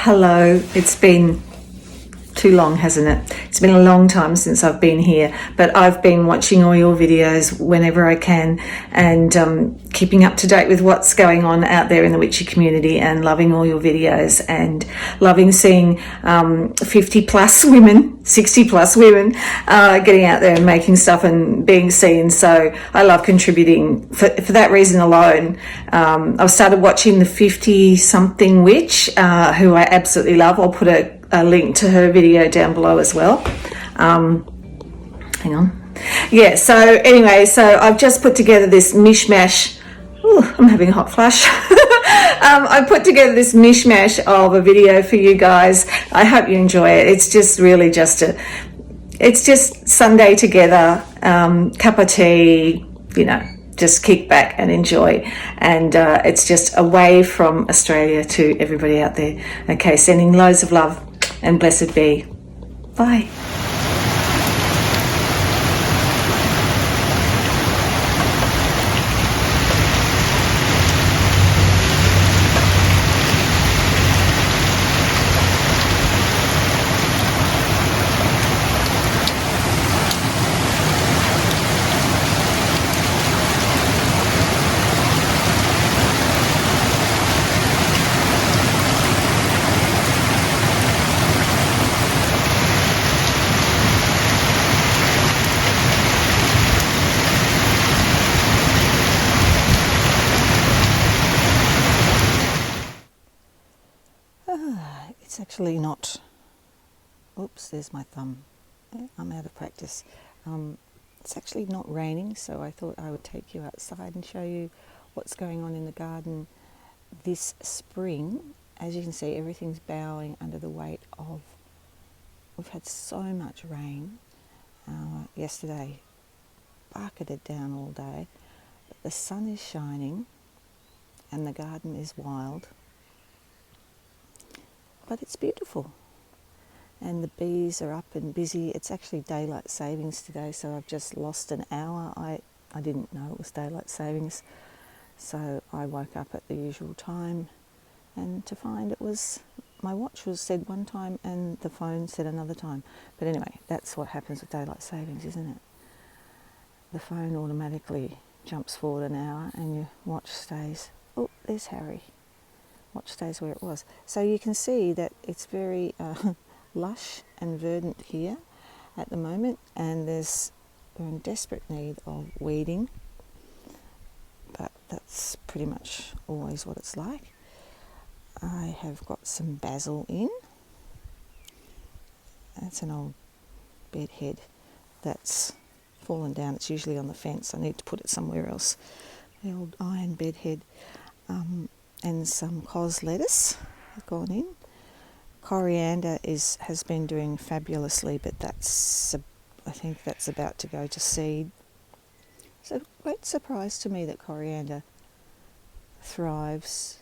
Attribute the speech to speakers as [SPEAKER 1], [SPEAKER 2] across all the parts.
[SPEAKER 1] Hello, it's been too long, hasn't it? It's been a long time since I've been here, but I've been watching all your videos whenever I can and keeping up to date with what's going on out there in the witchy community and loving all your videos and loving seeing 50 plus women, 60 plus women getting out there and making stuff and being seen. So I love contributing for that reason alone. I've started watching the 50 something witch who I absolutely love. I'll put a link to her video down below as well. Hang on. Yeah, so anyway, so I've just put together this mishmash. Ooh, I'm having a hot flash. I put together this mishmash of a video for you guys. I hope you enjoy it. It's just really it's just Sunday together, cup of tea, just kick back and enjoy. And it's just away from Australia to everybody out there. Okay, sending loads of love and blessed be. Bye. It's actually not, oops, there's my thumb. I'm out of practice. It's actually not raining, so I thought I would take you outside and show you what's going on in the garden this spring. As you can see, everything's bowing under the weight of, we've had so much rain. Yesterday, bucketed down all day, but the sun is shining and the garden is wild. But it's beautiful, and the bees are up and busy. It's actually daylight savings today, so I've just lost an hour. I didn't know it was daylight savings, so I woke up at the usual time, and to find it was, my watch said one time and the phone said another time. But anyway, that's what happens with daylight savings, isn't it? The phone automatically jumps forward an hour and your watch stays. Oh, there's Harry. Watch stays where it was. So you can see that it's very lush and verdant here at the moment, and we're in desperate need of weeding, but that's pretty much always what it's like. I have got some basil in. That's an old bed head that's fallen down. It's usually on the fence. I need to put it somewhere else. The old iron bed head. And some cos lettuce have gone in. Coriander has been doing fabulously, but I think that's about to go to seed. It's a great surprise to me that coriander thrives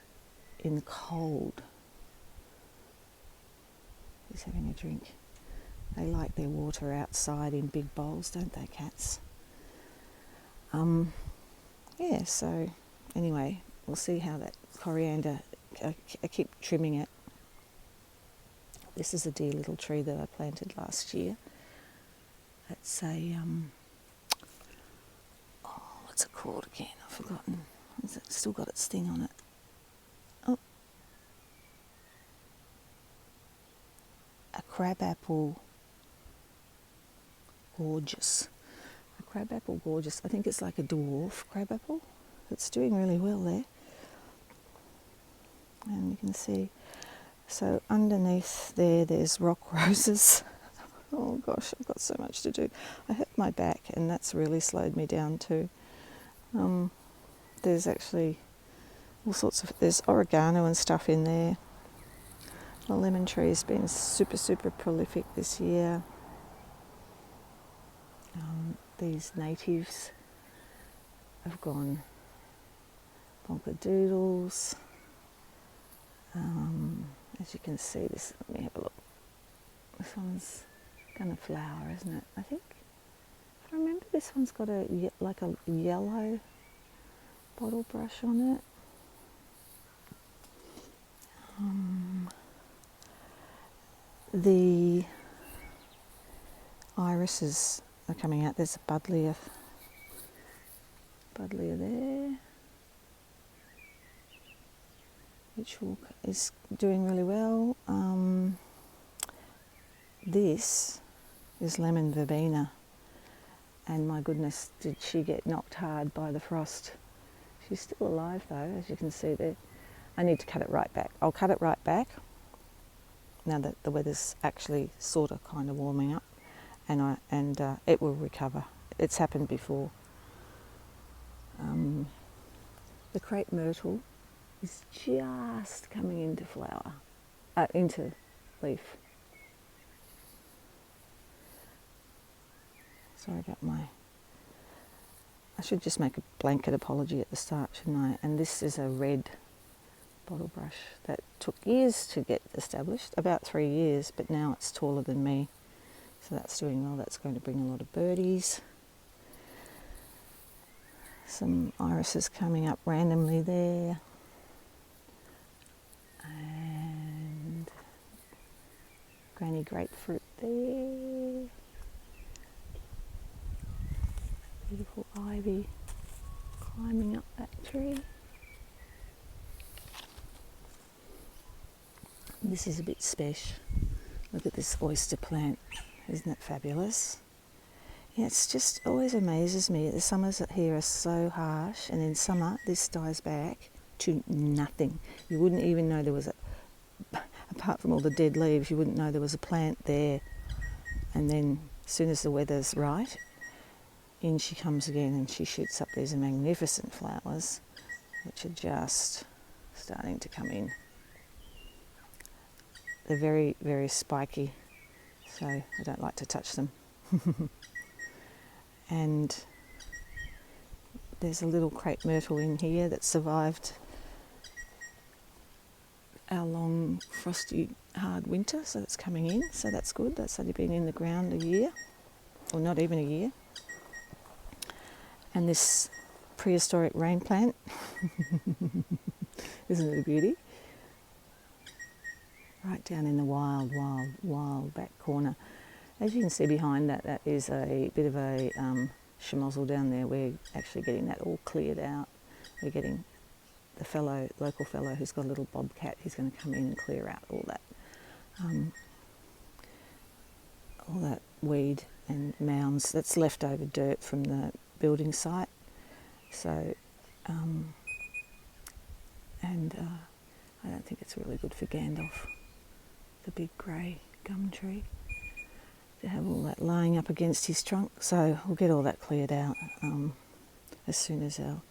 [SPEAKER 1] in the cold. He's having a drink. They like their water outside in big bowls, don't they, cats? Yeah, so anyway, we'll see how that coriander, I keep trimming it. This is a dear little tree that I planted last year. It's a, what's it called again? I've forgotten. Has it still got its thing on it? Oh. A crabapple gorgeous. A crabapple gorgeous. I think it's like a dwarf crabapple. It's doing really well there. And you can see, so underneath there's rock roses. Oh gosh, I've got so much to do. I hurt my back and that's really slowed me down too. There's actually all sorts of, there's oregano and stuff in there. The lemon tree has been super, super prolific this year. These natives have gone bonkadoodles. As you can see, this, let me have a look. This one's going to flower, isn't it? I think. If I remember, this one's got like a yellow bottle brush on it. The irises are coming out. There's a buddleia there, which is doing really well. This is lemon verbena, and my goodness, did she get knocked hard by the frost. She's still alive though, as you can see there. I need to cut it right back. I'll cut it right back now that the weather's actually sort of kind of warming up, and it will recover. It's happened before. The crepe myrtle is just coming into flower, into leaf. Sorry about I should just make a blanket apology at the start, shouldn't I? And this is a red bottle brush that took years to get established, about 3 years, but now it's taller than me. So that's doing well. That's going to bring a lot of birdies. Some irises coming up randomly there. And granny grapefruit there. Beautiful ivy climbing up that tree. This is a bit special. Look at this oyster plant. Isn't it fabulous? Yeah, it's just always amazes me. The summers here are so harsh, and in summer this dies back to nothing. You wouldn't even know there was apart from all the dead leaves, you wouldn't know there was a plant there. And then as soon as the weather's right, in she comes again, and she shoots up these magnificent flowers, which are just starting to come in. They're very, very spiky, so I don't like to touch them. And there's a little crepe myrtle in here that survived our long, frosty, hard winter, so it's coming in, so that's good. That's only been in the ground a year, or not even a year. And this prehistoric rain plant, isn't it a beauty? Right down in the wild back corner. As you can see behind that, that is a bit of a schmozzle down there. We're actually getting that all cleared out. We're getting the local fellow who's got a little bobcat, he's going to come in and clear out all that weed and mounds that's leftover dirt from the building site. So, I don't think it's really good for Gandalf, the big grey gum tree, to have all that lying up against his trunk. So we'll get all that cleared out as soon as our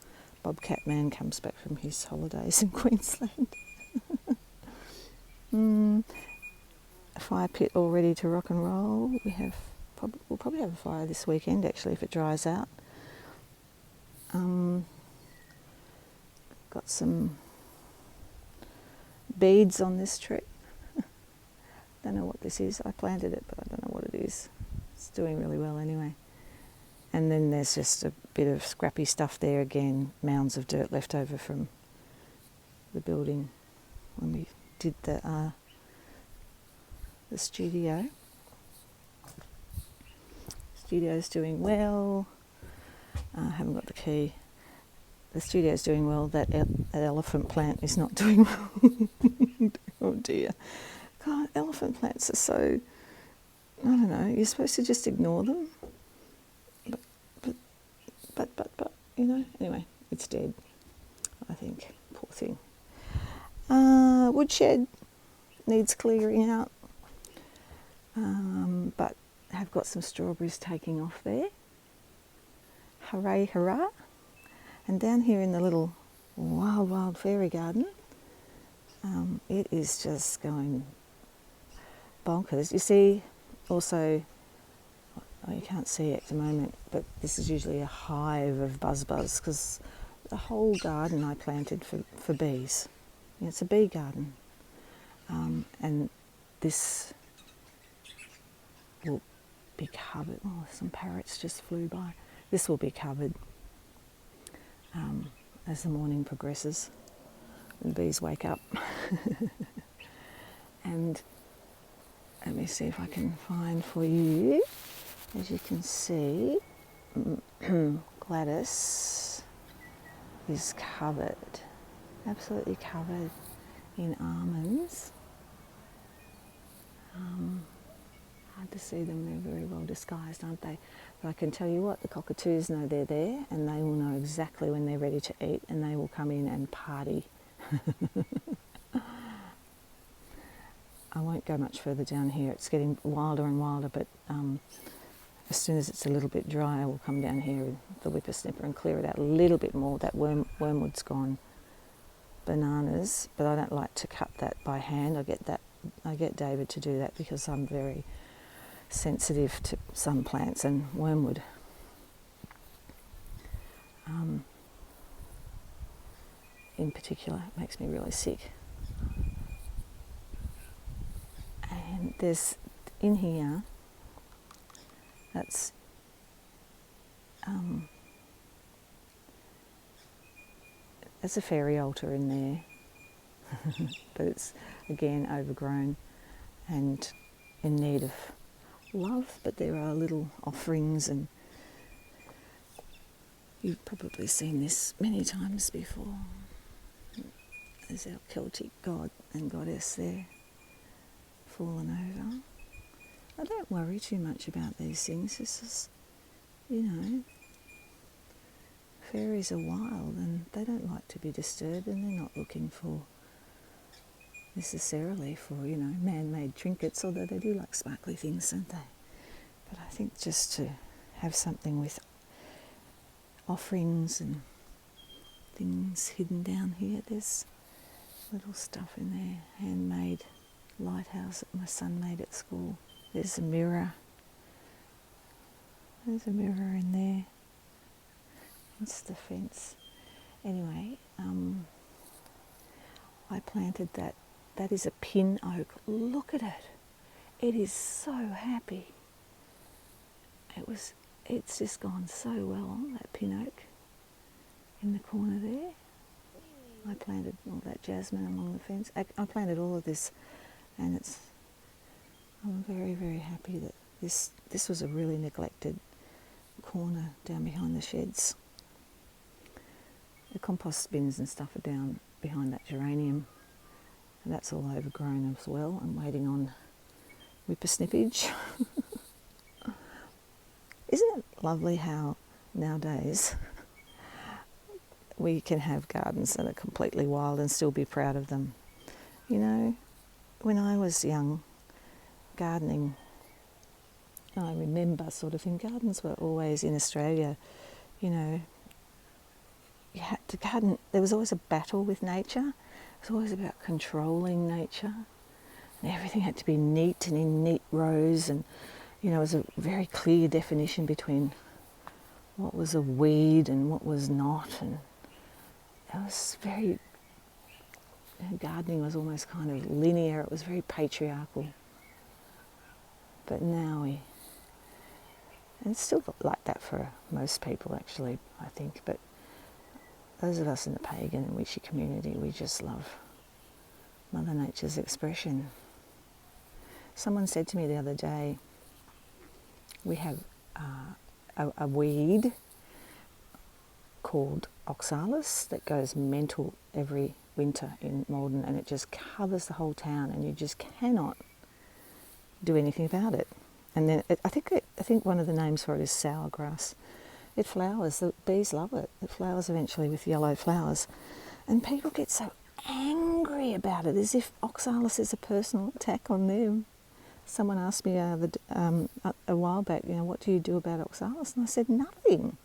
[SPEAKER 1] bobcat man comes back from his holidays in Queensland. A fire pit all ready to rock and roll. We'll probably have a fire this weekend actually if it dries out. Got some beads on this tree. Don't know what this is. I planted it, but I don't know what it is. It's doing really well anyway. And then there's just a bit of scrappy stuff there again, mounds of dirt left over from the building when we did the studio. Studio's doing well. I haven't got the key. The studio's doing well. That elephant plant is not doing well. Oh dear. God, elephant plants are so, I don't know, you're supposed to just ignore them. But you know, anyway, it's dead, I think. Poor thing. Woodshed needs clearing out. But have got some strawberries taking off there. Hooray, hurrah. And down here in the little wild fairy garden, it is just going bonkers. You see, also, you can't see it at the moment, but this is usually a hive of buzz because the whole garden I planted for bees. Yeah, it's a bee garden. And this will be covered. Oh, some parrots just flew by. This will be covered as the morning progresses. The bees wake up. And let me see if I can find for you. As you can see, Gladys is covered, absolutely covered in almonds. Hard to see them, they're very well disguised, aren't they? But I can tell you what, the cockatoos know they're there, and they will know exactly when they're ready to eat, and they will come in and party. I won't go much further down here, it's getting wilder and wilder, but as soon as it's a little bit dry, I will come down here with the whippersnipper and clear it out a little bit more. That wormwood's gone bananas, but I don't like to cut that by hand. I get David to do that because I'm very sensitive to some plants, and wormwood in particular makes me really sick. And there's in here, that's there's a fairy altar in there, but it's again overgrown and in need of love, but there are little offerings, and you've probably seen this many times before. There's our Celtic god and goddess there, fallen over. I don't worry too much about these things. This is, fairies are wild and they don't like to be disturbed, and they're not looking for necessarily for, man-made trinkets, although they do like sparkly things, don't they? But I think just to have something with offerings and things hidden down here. There's little stuff in there, handmade lighthouse that my son made at school. There's a mirror. There's a mirror in there. That's the fence. Anyway, I planted that. That is a pin oak. Look at it. It is so happy. It's just gone so well, that pin oak in the corner there. I planted all that jasmine along the fence. I planted all of this, and I'm very, very happy that this was a really neglected corner down behind the sheds. The compost bins and stuff are down behind that geranium, and that's all overgrown as well. I'm waiting on whippersnippage. Isn't it lovely how nowadays we can have gardens that are completely wild and still be proud of them? When I was young, gardening, I remember sort of thing, gardens were always in Australia, you had to garden. There was always a battle with nature. It was always about controlling nature, and everything had to be neat and in neat rows, and it was a very clear definition between what was a weed and what was not, and it was very, gardening was almost kind of linear. It was very patriarchal. But now and it's still like that for most people actually, I think, but those of us in the pagan and witchy community, we just love Mother Nature's expression. Someone said to me the other day, we have a weed called oxalis that goes mental every winter in Malden, and it just covers the whole town, and you just cannot do anything about it. And then I think one of the names for it is sour grass. It flowers. The bees love it. It flowers eventually with yellow flowers, and people get so angry about it, as if oxalis is a personal attack on them. Someone asked me a while back, what do you do about oxalis? And I said, nothing.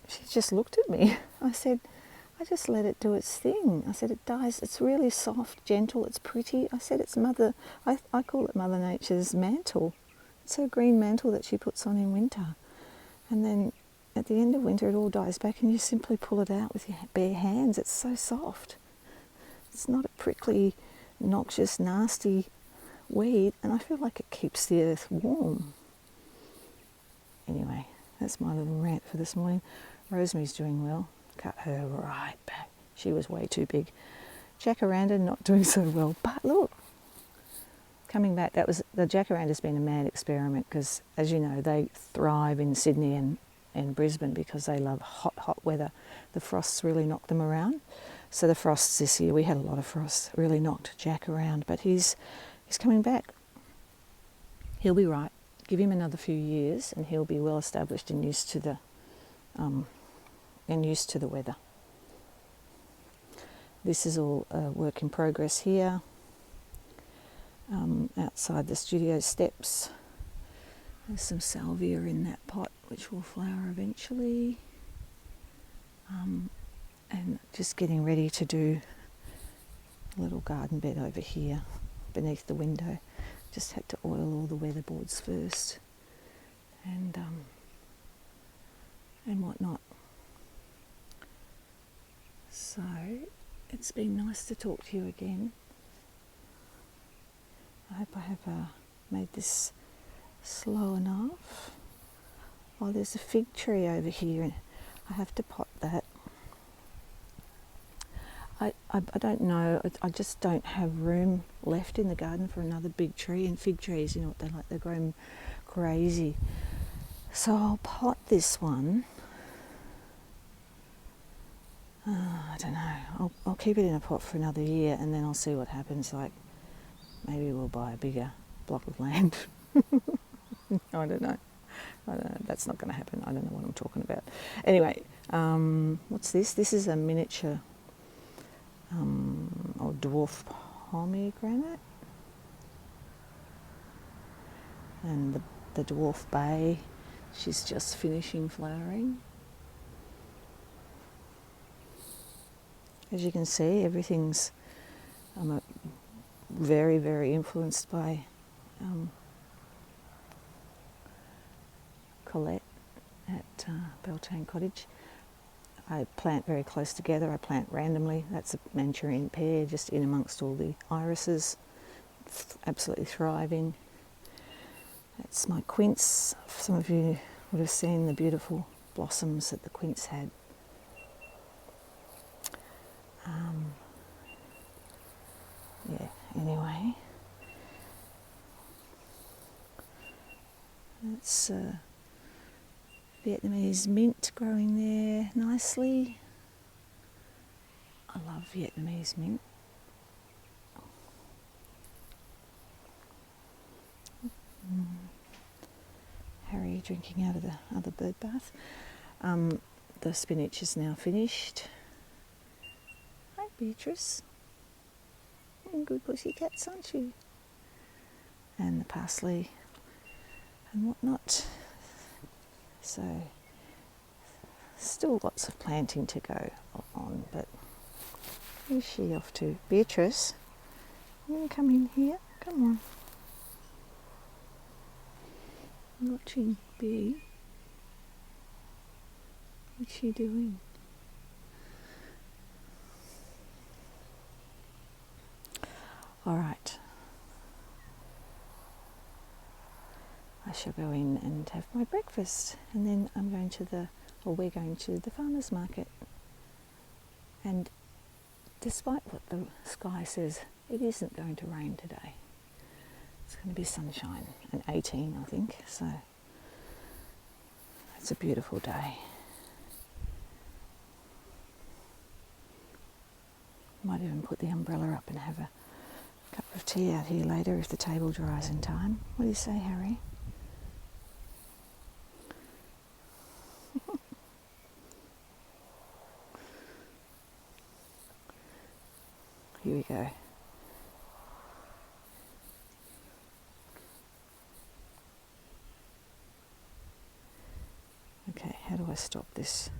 [SPEAKER 1] She just looked at me. I said, I just let it do its thing. I said, it dies. It's really soft, gentle, it's pretty. I said, I call it Mother Nature's mantle. It's her green mantle that she puts on in winter. And then at the end of winter, it all dies back, and you simply pull it out with your bare hands. It's so soft. It's not a prickly, noxious, nasty weed, and I feel like it keeps the earth warm. Anyway, that's my little rant for this morning. Rosemary's doing well. Cut her right back. She was way too big. Jacaranda not doing so well, but look, coming back. That was the jacaranda's been a mad experiment because, as you know, they thrive in Sydney and Brisbane because they love hot weather. The frosts really knocked them around. So the frosts this year, we had a lot of frosts, really knocked Jack around. But he's coming back. He'll be right. Give him another few years, and he'll be well established and used to the weather. This is all a work in progress here. Outside the studio steps, there's some salvia in that pot, which will flower eventually. And just getting ready to do a little garden bed over here beneath the window. Just had to oil all the weatherboards first and whatnot. So it's been nice to talk to you again. I hope I have made this slow enough. Oh, there's a fig tree over here and I have to pot that. I don't know, I just don't have room left in the garden for another big tree, and fig trees, you know what they're like, they grow crazy. So I'll pot this one. I don't know, I'll keep it in a pot for another year and then I'll see what happens. Like, maybe we'll buy a bigger block of land. I don't know, that's not going to happen. I don't know what I'm talking about. Anyway, what's this? This is a miniature or dwarf pomegranate, and the dwarf bay, she's just finishing flowering. As you can see, everything's very, very influenced by Colette at Beltane Cottage. I plant very close together, I plant randomly. That's a Manchurian pear just in amongst all the irises, absolutely thriving. That's my quince. Some of you would have seen the beautiful blossoms that the quince had. Yeah, anyway. That's Vietnamese mint growing there nicely. I love Vietnamese mint. Harry drinking out of the other bird bath. The spinach is now finished. Hi Beatrice. Good pussycats, aren't you? And the parsley and whatnot. So still lots of planting to go on, but where's she off to? Beatrice, you can come in here, come on. I'm watching Bee. What's she doing? All right. I shall go in and have my breakfast, and then we're going to the farmer's market. And despite what the sky says, it isn't going to rain today. It's going to be sunshine and 18, I think, so it's a beautiful day. Might even put the umbrella up and have a cup of tea out here later if the table dries in time. What do you say, Harry? Here we go. Okay, how do I stop this?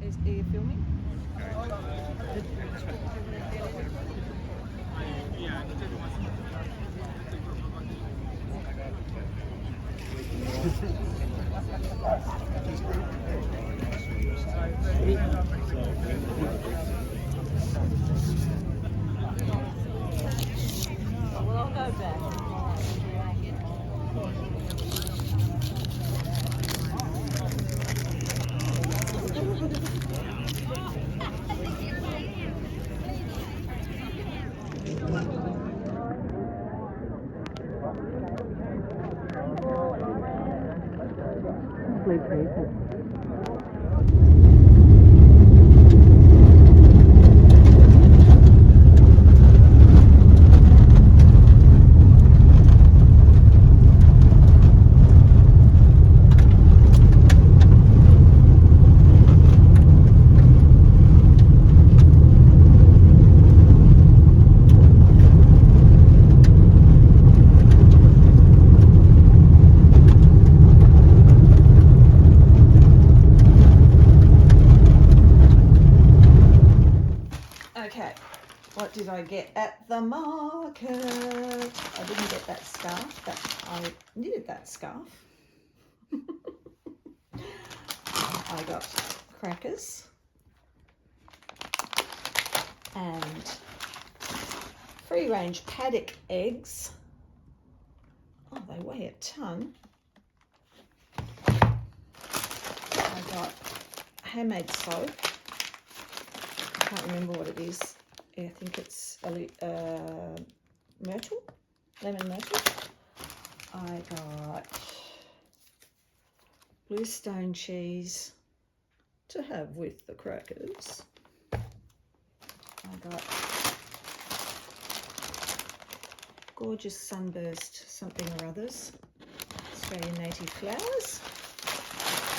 [SPEAKER 1] Are you filming? Well, I'll go back. Lovely people. Okay, what did I get at the market? I didn't get that scarf, but I needed that scarf. I got crackers and free-range paddock eggs. Oh, they weigh a ton. I got handmade soap. I can't remember what it is. I think it's myrtle, lemon myrtle. I got bluestone cheese to have with the crackers. I got gorgeous sunburst something or others, Australian native flowers.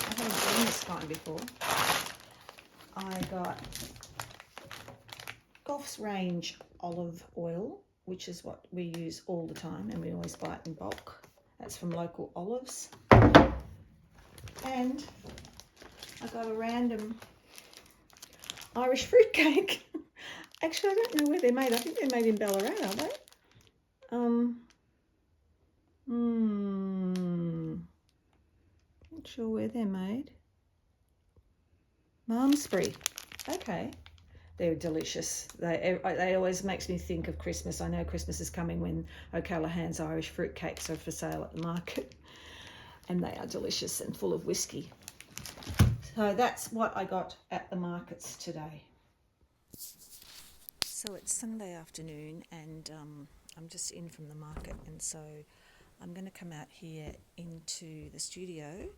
[SPEAKER 1] I haven't seen this kind before. I got Goff's Range olive oil, which is what we use all the time, and we always buy it in bulk. That's from local olives. And I got a random Irish fruitcake. Actually, I don't know where they're made. I think they're made in Ballarat, are they? Not sure where they're made. Malmesbury. Okay. They're delicious. They always makes me think of Christmas. I know Christmas is coming when O'Callaghan's Irish fruitcakes are for sale at the market. And they are delicious and full of whiskey. So that's what I got at the markets today. So it's Sunday afternoon and I'm just in from the market, and so I'm going to come out here into the studio,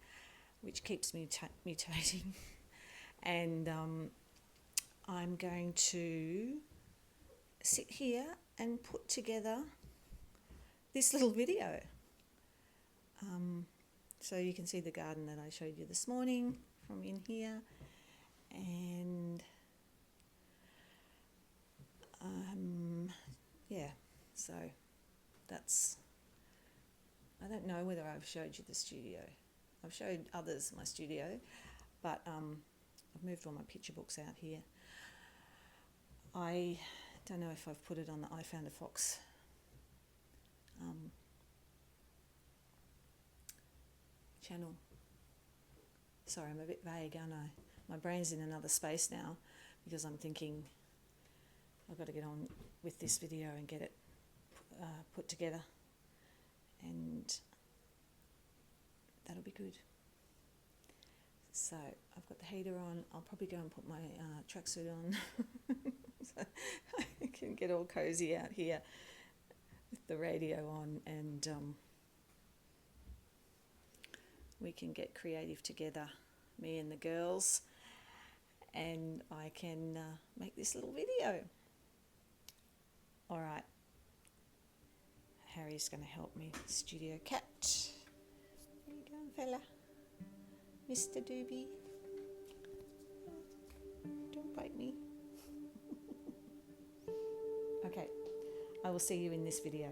[SPEAKER 1] which keeps mutating, and I'm going to sit here and put together this little video. So you can see the garden that I showed you this morning from in here, and yeah, so that's, I don't know whether I've showed you the studio. I've showed others my studio, but I've moved all my picture books out here. I don't know if I've put it on the I Found a Fox channel. Sorry, I'm a bit vague, aren't I? My brain's in another space now because I'm thinking I've got to get on with this video and get it put together, and that'll be good. So I've got the heater on. I'll probably go and put my tracksuit on so I can get all cozy out here with the radio on, and we can get creative together, me and the girls, and I can make this little video. All right, Harry's going to help me. Studio cat. There you go, fella. Mr. Doobie. Don't bite me. Okay, I will see you in this video.